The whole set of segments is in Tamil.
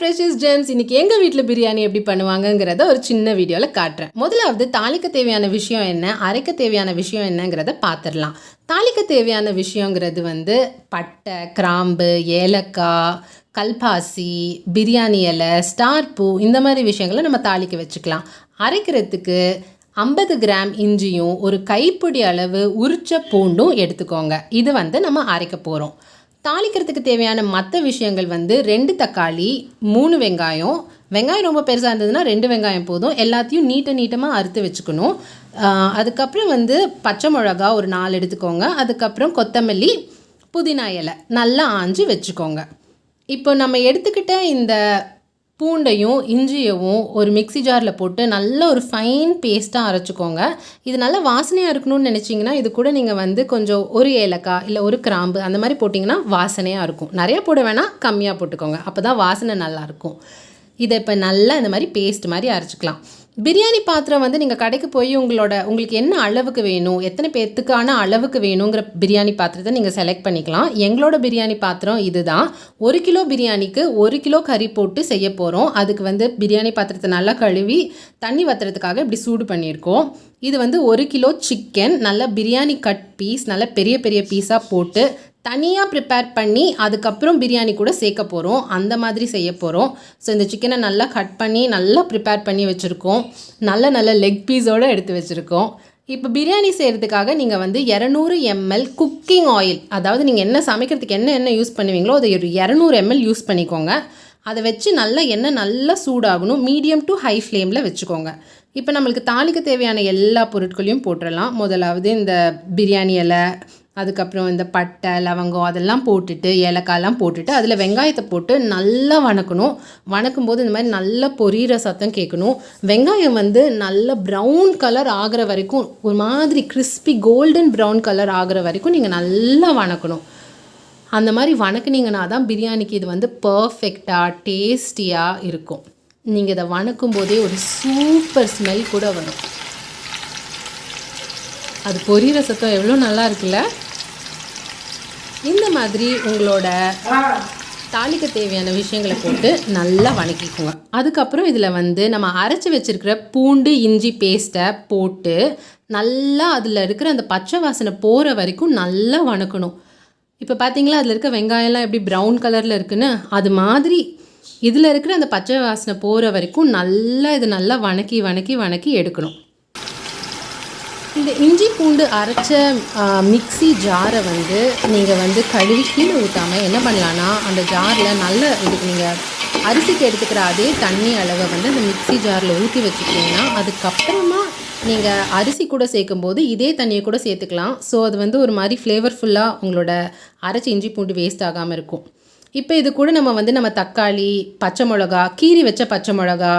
precious gems. இன்னைக்கு எங்க வீட்ல பிரியாணி எப்படி பண்ணுவாங்கங்கறத ஒரு சின்ன வீடியோல காட்றேன். முதலாவது தாளிக்க தேவையான விஷயம் என்ன, அரைக்க தேவையான விஷயம் என்னங்கறத பாத்துறலாம். தாளிக்க தேவையான விஷயங்கிறது வந்து பட்டை, கிராம்பு, ஏலக்காய், கல்பாசி, பிரியாணி இலை, ஸ்டார் பூ இந்த மாதிரி விஷயங்களை நம்ம தாளிக்க வச்சுக்கலாம். அரைக்கிறதுக்கு 50 கிராம் இஞ்சியும் ஒரு கைப்பிடி அளவு உரிச்ச பூண்டும் எடுத்துக்கோங்க. இது வந்து நம்ம அரைக்க போகிறோம். தாளிக்கிறதுக்கு தேவையான மற்ற விஷயங்கள் வந்து 2 தக்காளி, 3 வெங்காயம். வெங்காயம் ரொம்ப பெருசாக இருந்ததுன்னா 2 வெங்காயம் போதும். எல்லாத்தையும் நீட்டமாக அறுத்து வச்சுக்கணும். அதுக்கப்புறம் வந்து பச்சை மிளகா ஒரு 4 எடுத்துக்கோங்க. அதுக்கப்புறம் கொத்தமல்லி, புதினா இலை நல்லா ஆஞ்சு வச்சுக்கோங்க. இப்போ நம்ம எடுத்துக்கிட்ட இந்த பூண்டையும் இஞ்சியவும் ஒரு மிக்ஸி ஜாரில் போட்டு நல்ல ஒரு ஃபைன் பேஸ்ட்டாக அரைச்சிக்கோங்க. இது நல்லா வாசனையாக இருக்கணும்னு நினச்சிங்கன்னா இது கூட நீங்கள் வந்து கொஞ்சம் ஒரு ஏலக்காய் இல்லை ஒரு கிராம்பு அந்த மாதிரி போட்டிங்கன்னா வாசனையாக இருக்கும். நிறையா போட வேணால் கம்மியாக போட்டுக்கோங்க, அப்போ தான் வாசனை நல்லாயிருக்கும். இதை இப்போ நல்லா இந்த மாதிரி பேஸ்ட் மாதிரி அரைச்சிக்கலாம். பிரியாணி பாத்திரம் வந்து நீங்கள் கடைக்கு போய் உங்களுக்கு என்ன அளவுக்கு வேணும், எத்தனை பேர்த்துக்கான அளவுக்கு வேணுங்கிற பிரியாணி பாத்திரத்தை நீங்கள் செலக்ட் பண்ணிக்கலாம். எங்களோட பிரியாணி பாத்திரம் இதுதான். 1 கிலோ பிரியாணிக்கு 1 கிலோ கறி போட்டு செய்ய போகிறோம். அதுக்கு வந்து பிரியாணி பாத்திரத்தை நல்லா கழுவி தண்ணி வத்துறதுக்காக இப்படி சூடு பண்ணியிருக்கோம். இது வந்து 1 கிலோ சிக்கன் நல்லா பிரியாணி கட் பீஸ் நல்லா பெரிய பெரிய பீஸாக போட்டு தனியாக ப்ரிப்பேர் பண்ணி அதுக்கப்புறம் பிரியாணி கூட சேர்க்க போகிறோம். அந்த மாதிரி செய்ய போகிறோம். ஸோ இந்த சிக்கனை நல்லா கட் பண்ணி நல்லா ப்ரிப்பேர் பண்ணி வச்சுருக்கோம். நல்ல லெக் பீஸோடு எடுத்து வச்சுருக்கோம். இப்போ பிரியாணி செய்கிறதுக்காக நீங்கள் வந்து 200 ml குக்கிங் ஆயில், அதாவது நீங்கள் என்ன சமைக்கிறதுக்கு என்ன யூஸ் பண்ணுவீங்களோ அதை ஒரு 200 ml யூஸ் பண்ணிக்கோங்க. அதை வச்சு நல்லா எண்ணெய் நல்லா சூடாகணும். மீடியம் டு ஹை ஃப்ளேமில் வச்சுக்கோங்க. இப்போ நம்மளுக்கு தாளிக்க தேவையான எல்லா பொருட்களையும் போட்டுடலாம். முதலாவது இந்த பிரியாணி இலை, அதுக்கப்புறம் இந்த பட்டை, லவங்கம் அதெல்லாம் போட்டுட்டு ஏலக்காயெல்லாம் போட்டுட்டு அதில் வெங்காயத்தை போட்டு நல்லா வணக்கணும். வணக்கும் போது இந்த மாதிரி நல்லா பொரியிற சத்தம் கேட்கணும். வெங்காயம் வந்து நல்ல ப்ரௌன் கலர் ஆகிற வரைக்கும், ஒரு மாதிரி கிறிஸ்பி கோல்டன் ப்ரௌன் கலர் ஆகிற வரைக்கும் நீங்கள் நல்லா வணக்கணும். அந்த மாதிரி வணக்குனீங்கன்னா தான் பிரியாணிக்கு இது வந்து பர்ஃபெக்டாக டேஸ்டியாக இருக்கும். நீங்கள் இதை வணக்கும் போதே ஒரு சூப்பர் ஸ்மெல் கூட வரும். அது பொரியிற சத்தம் எவ்வளோ நல்லா இருக்குல்ல. இந்த மாதிரி உங்களோட தாளிக்க தேவையான விஷயங்களை போட்டு நல்லா வணக்கிக்குங்க. அதுக்கப்புறம் இதில் வந்து நம்ம அரைச்சி வச்சுருக்கிற பூண்டு இஞ்சி பேஸ்ட்டை போட்டு நல்லா அதில் இருக்கிற அந்த பச்சை வாசனை போகிற வரைக்கும் நல்லா வணக்கணும். இப்போ பார்த்தீங்களா அதில் இருக்க வெங்காயம்லாம் எப்படி ப்ரௌன் கலரில் இருக்குன்னு, அது மாதிரி இதில் இருக்கிற அந்த பச்சை வாசனை போகிற வரைக்கும் நல்லா வணக்கி எடுக்கணும். இந்த இஞ்சி பூண்டு அரைச்ச மிக்ஸி ஜாரை வந்து நீங்கள் வந்து கழுவி கீழே ஊற்றாமல் என்ன பண்ணலான்னா அந்த ஜாரில் இதுக்கு நீங்கள் அரிசிக்கு எடுத்துக்கிற அதே தண்ணி அளவை வந்து அந்த மிக்ஸி ஜாரில் ஊற்றி வச்சுக்கிட்டிங்கன்னா அதுக்கப்புறமா நீங்கள் அரிசி கூட சேர்க்கும்போது இதே தண்ணியை கூட சேர்த்துக்கலாம். ஸோ அது வந்து ஒரு மாதிரி ஃப்ளேவர்ஃபுல்லாக உங்களோட அரைச்ச இஞ்சி பூண்டு வேஸ்ட் ஆகாமல் இருக்கும். இப்போ இது கூட நம்ம தக்காளி, பச்சை மிளகா, கீரி வச்ச பச்சை மிளகா,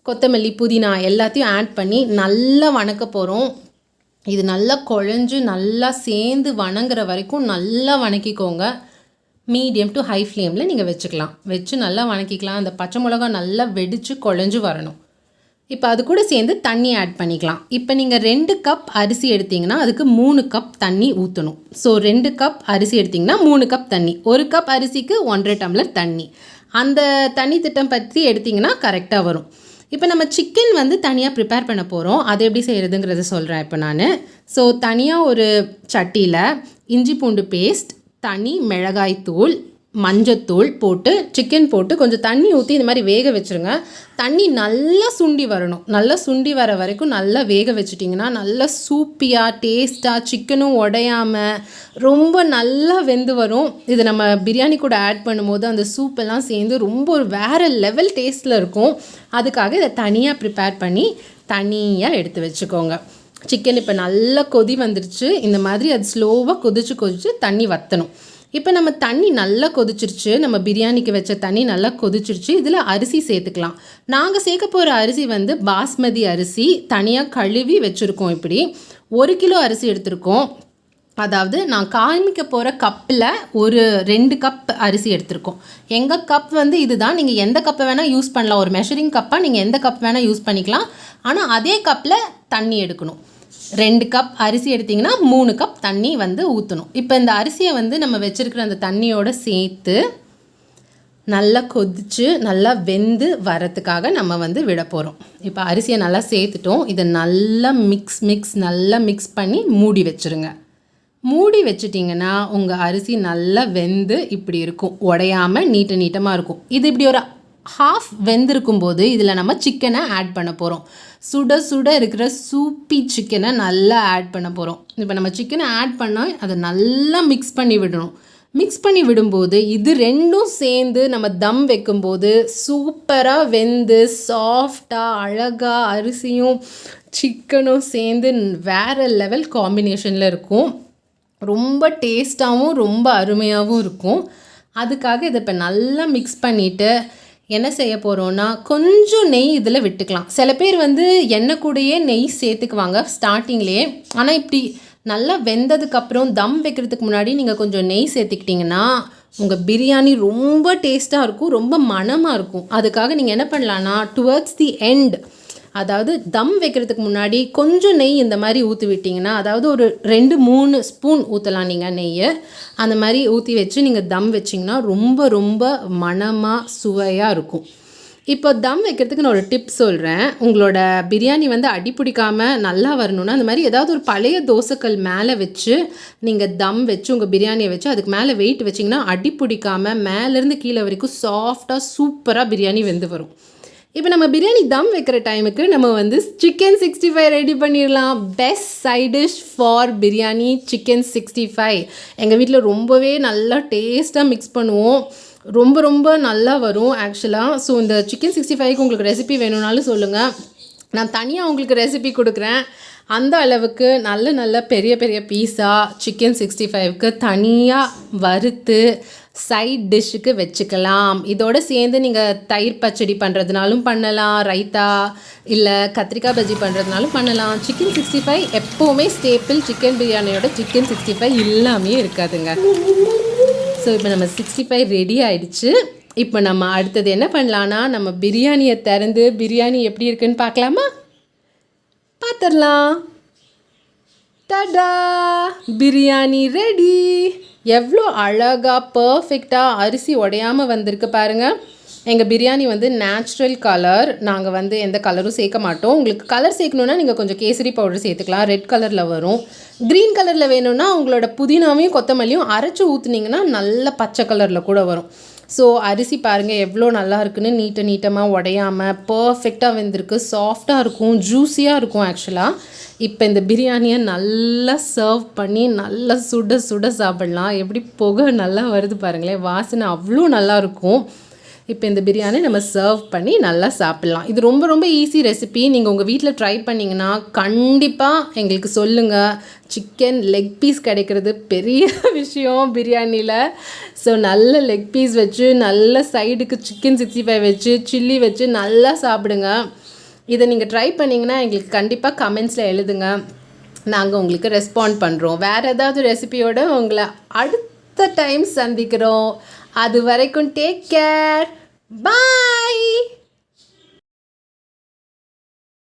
கொத்தமல்லி, புதினா எல்லாத்தையும் ஆட் பண்ணி நல்லா வணக்க போகிறோம். இது நல்லா குழஞ்சு நல்லா சேர்ந்து வணங்குற வரைக்கும் நல்லா வணக்கிக்கோங்க. மீடியம் டு ஹை ஃப்ளேமில் நீங்கள் வச்சு நல்லா வணக்கிக்கலாம். அந்த பச்சை மிளகா நல்லா வெடித்து குழஞ்சு வரணும். இப்போ அது கூட சேர்ந்து தண்ணி ஆட் பண்ணிக்கலாம். இப்போ நீங்கள் 2 கப் அரிசி எடுத்திங்கன்னா அதுக்கு 3 கப் தண்ணி ஊற்றணும். ஸோ 2 கப் அரிசி எடுத்திங்கன்னா 3 கப் தண்ணி. 1 கப் அரிசிக்கு 1.5 டம்ளர் தண்ணி. அந்த தண்ணி திட்டம் பற்றி எடுத்திங்கன்னா கரெக்டாக வரும். இப்போ நம்ம சிக்கன் வந்து தனியாக ப்ரிப்பேர் பண்ண போகிறோம். அது எப்படி செய்கிறதுங்கிறத சொல்கிறேன் இப்போ நான். ஸோ தனியாக ஒரு சட்டியில் இஞ்சி பூண்டு பேஸ்ட், தனி மிளகாய் தூள், மஞ்சத்தூள் போட்டு சிக்கன் போட்டு கொஞ்சம் தண்ணி ஊற்றி இந்த மாதிரி வேக வச்சுருங்க. தண்ணி நல்லா சுண்டி வரணும். நல்லா சுண்டி வர வரைக்கும் நல்லா வேக வச்சுட்டிங்கன்னா நல்லா சூப்பியாக டேஸ்ட்டாக சிக்கனும் உடையாமல் ரொம்ப நல்லா வெந்து வரும். இது நம்ம பிரியாணி கூட ஆட் பண்ணும்போது அந்த சூப்பெல்லாம் சேர்ந்து ரொம்ப ஒரு வேறு லெவல் டேஸ்ட்டில் இருக்கும். அதுக்காக இதை தனியாக ப்ரிப்பேர் பண்ணி தனியாக எடுத்து வச்சுக்கோங்க. சிக்கன் இப்போ நல்லா கொதி வந்துருச்சு. இந்த மாதிரி அது ஸ்லோவாக கொதிச்சு தண்ணி வற்றணும். இப்போ நம்ம தண்ணி நல்லா கொதிச்சிருச்சு. நம்ம பிரியாணிக்கு வச்ச தண்ணி நல்லா கொதிச்சிருச்சு. இதில் அரிசி சேர்த்துக்கலாம். நாங்கள் சேர்க்க போகிற அரிசி வந்து பாஸ்மதி அரிசி தனியாக கழுவி வச்சுருக்கோம். இப்படி 1 கிலோ அரிசி எடுத்திருக்கோம். அதாவது நான் காமிக்க போகிற கப்பில் ஒரு 2 கப் அரிசி எடுத்திருக்கோம். எங்கள் கப் வந்து இதுதான். நீங்கள் எந்த கப்பை வேணால் யூஸ் பண்ணலாம். ஒரு மெஷரிங் கப்பாக நீங்கள் எந்த கப் வேணால் யூஸ் பண்ணிக்கலாம். ஆனால் அதே கப்பில் தண்ணி எடுக்கணும். 2 கப் அரிசி எடுத்திங்கன்னா 3 கப் தண்ணி வந்து ஊற்றணும். இப்போ இந்த அரிசியை வந்து நம்ம வச்சுருக்கிற அந்த தண்ணியோடு சேர்த்து நல்லா கொதித்து நல்லா வெந்து வரத்துக்காக நம்ம வந்து விட போகிறோம். இப்போ அரிசியை நல்லா சேர்த்துட்டோம். இதை நல்லா நல்லா மிக்ஸ் பண்ணி மூடி வச்சுருங்க. மூடி வச்சிட்டிங்கன்னா உங்கள் அரிசி நல்லா வெந்து இப்படி இருக்கும், உடையாமல் நீட்டமாக இருக்கும். இது இப்படி ஒரு ஹாஃப் வெந்திருக்கும் போது இதில் நம்ம சிக்கனை ஆட் பண்ண போகிறோம். சுட சுட இருக்கிற சூப்பி சிக்கனை நல்லா ஆட் பண்ண போகிறோம். இப்போ நம்ம சிக்கனை ஆட் பண்ணால் அதை நல்லா மிக்ஸ் பண்ணி விடணும். மிக்ஸ் பண்ணி விடும்போது இது ரெண்டும் சேர்ந்து நம்ம தம் வைக்கும்போது சூப்பராக வெந்து சாஃப்டாக அழகாக அரிசியும் சிக்கனும் சேர்ந்து வேறு லெவல் காம்பினேஷனில் இருக்கும். ரொம்ப டேஸ்ட்டாகவும் ரொம்ப அருமையாகவும் இருக்கும். அதுக்காக இதை இப்போ நல்லா மிக்ஸ் பண்ணிவிட்டு என்ன செய்ய போகிறோன்னா கொஞ்சம் நெய் இதில் விட்டுக்கலாம். சில பேர் வந்து எண்ணெய் கூடயே நெய் சேர்த்துக்குவாங்க ஸ்டார்டிங்லேயே. ஆனால் இப்படி நல்லா வெந்ததுக்கப்புறம் தம் வைக்கிறதுக்கு முன்னாடி நீங்கள் கொஞ்சம் நெய் சேர்த்துக்கிட்டிங்கன்னா உங்கள் பிரியாணி ரொம்ப டேஸ்ட்டாக இருக்கும், ரொம்ப மணமாக இருக்கும். அதுக்காக நீங்கள் என்ன பண்ணலான்னா டுவர்ட்ஸ் தி எண்ட், அதாவது தம் வைக்கிறதுக்கு முன்னாடி கொஞ்சம் நெய் இந்த மாதிரி ஊற்றி விட்டிங்கன்னா, அதாவது ஒரு 2-3 ஸ்பூன் ஊற்றலாம் நீங்கள் நெய்யை. அந்த மாதிரி ஊற்றி வச்சு நீங்கள் தம் வச்சிங்கன்னா ரொம்ப ரொம்ப மணமாக சுவையாக இருக்கும். இப்போ தம் வைக்கிறதுக்கு நான் ஒரு டிப் சொல்கிறேன். உங்களோட பிரியாணி வந்து அடி பிடிக்காமல் நல்லா வரணுன்னா அந்த மாதிரி ஏதாவது ஒரு பழைய தோசைக்கல் மேலே வச்சு நீங்கள் தம் வச்சு உங்கள் பிரியாணியை வச்சு அதுக்கு மேலே வெயிட் வச்சிங்கன்னா அடி பிடிக்காமல் மேலேருந்து கீழே வரைக்கும் சாஃப்டாக சூப்பராக பிரியாணி வெந்து வரும். இப்போ நம்ம பிரியாணி தம் வைக்கிற டைமுக்கு நம்ம வந்து சிக்கன் 65 ரெடி பண்ணிடலாம். Best side dish for biryani chicken 65. எங்கள் வீட்டில் ரொம்பவே நல்லா டேஸ்ட்டாக மிக்ஸ் பண்ணுவோம், ரொம்ப ரொம்ப நல்லா வரும் ஆக்சுவலாக. ஸோ இந்த சிக்கன் 65க்கு உங்களுக்கு ரெசிபி வேணும்னாலும் சொல்லுங்கள், நான் தனியாக உங்களுக்கு ரெசிபி கொடுக்குறேன். அந்த அளவுக்கு நல்ல பெரிய பெரிய பீஸாக சிக்கன் 65க்கு தனியாக வறுத்து சைட் டிஷ்ஷுக்கு வச்சுக்கலாம். இதோடு சேர்ந்து நீங்கள் தயிர் பச்சடி பண்ணுறதுனாலும் பண்ணலாம், ரைத்தா இல்லை கத்திரிக்காய் பஜ்ஜி பண்ணுறதுனாலும் பண்ணலாம். சிக்கன் 65 எப்போவுமே ஸ்டேப்பிள். சிக்கன் பிரியாணியோட சிக்கன் 65 இல்லாமே இருக்காதுங்க. ஸோ இப்போ நம்ம 65 ரெடி ஆயிடுச்சு. இப்போ நம்ம அடுத்தது என்ன பண்ணலான்னா நம்ம பிரியாணியை திறந்து பிரியாணி எப்படி இருக்குன்னு பார்க்கலாமா? பார்த்துடலாம். டடா, பிரியாணி ரெடி. எவ்வளோ அழகாக பர்ஃபெக்டாக அரிசி உடையாமல் வந்திருக்கு பாருங்கள். எங்கள் பிரியாணி வந்து நேச்சுரல் கலர், நாங்கள் வந்து எந்த கலரும் சேர்க்க மாட்டோம். உங்களுக்கு கலர் சேர்க்கணுன்னா நீங்கள் கொஞ்சம் கேசரி பவுடர் சேர்த்துக்கலாம், ரெட் கலரில் வரும். க்ரீன் கலரில் வேணும்னா உங்களோட புதினாவையும் கொத்தமல்லியும் அரைச்சி ஊற்றுனீங்கன்னா நல்ல பச்சை கலரில் கூட வரும். ஸோ அரிசி பாருங்கள் எவ்வளோ நல்லா இருக்குன்னு, நீட்டமாக உடையாமல் பர்ஃபெக்டாக வெந்திருக்கு, சாஃப்டாக இருக்கும், ஜூஸியாக இருக்கும் ஆக்சுவலாக. இப்போ இந்த பிரியாணியை நல்லா சர்வ் பண்ணி நல்லா சுட சுட சாப்பிட்லாம். எப்படி புகை நல்லா வருது பாருங்களேன், வாசனை அவ்வளோ நல்லாயிருக்கும். இப்போ இந்த பிரியாணி நம்ம சர்வ் பண்ணி நல்லா சாப்பிட்லாம். இது ரொம்ப ரொம்ப ஈஸி ரெசிபி. நீங்கள் உங்கள் வீட்டில் ட்ரை பண்ணிங்கன்னா கண்டிப்பாக எங்களுக்கு சொல்லுங்கள். சிக்கன் லெக் பீஸ் கிடைக்கிறது பெரிய விஷயம் பிரியாணியில். ஸோ நல்ல லெக் பீஸ் வச்சு நல்ல சைடுக்கு சிக்கன் 65 வச்சு சில்லி வச்சு நல்லா சாப்பிடுங்க. இதை நீங்கள் ட்ரை பண்ணிங்கன்னா எங்களுக்கு கண்டிப்பாக கமெண்ட்ஸில் எழுதுங்க, நாங்கள் உங்களுக்கு ரெஸ்பாண்ட் பண்ணுறோம். வேறு ஏதாவது ரெசிபியோடு உங்களை அடுத்த டைம் சந்திக்கிறோம். அது வரைக்கும் டேக் கேர், பாய்.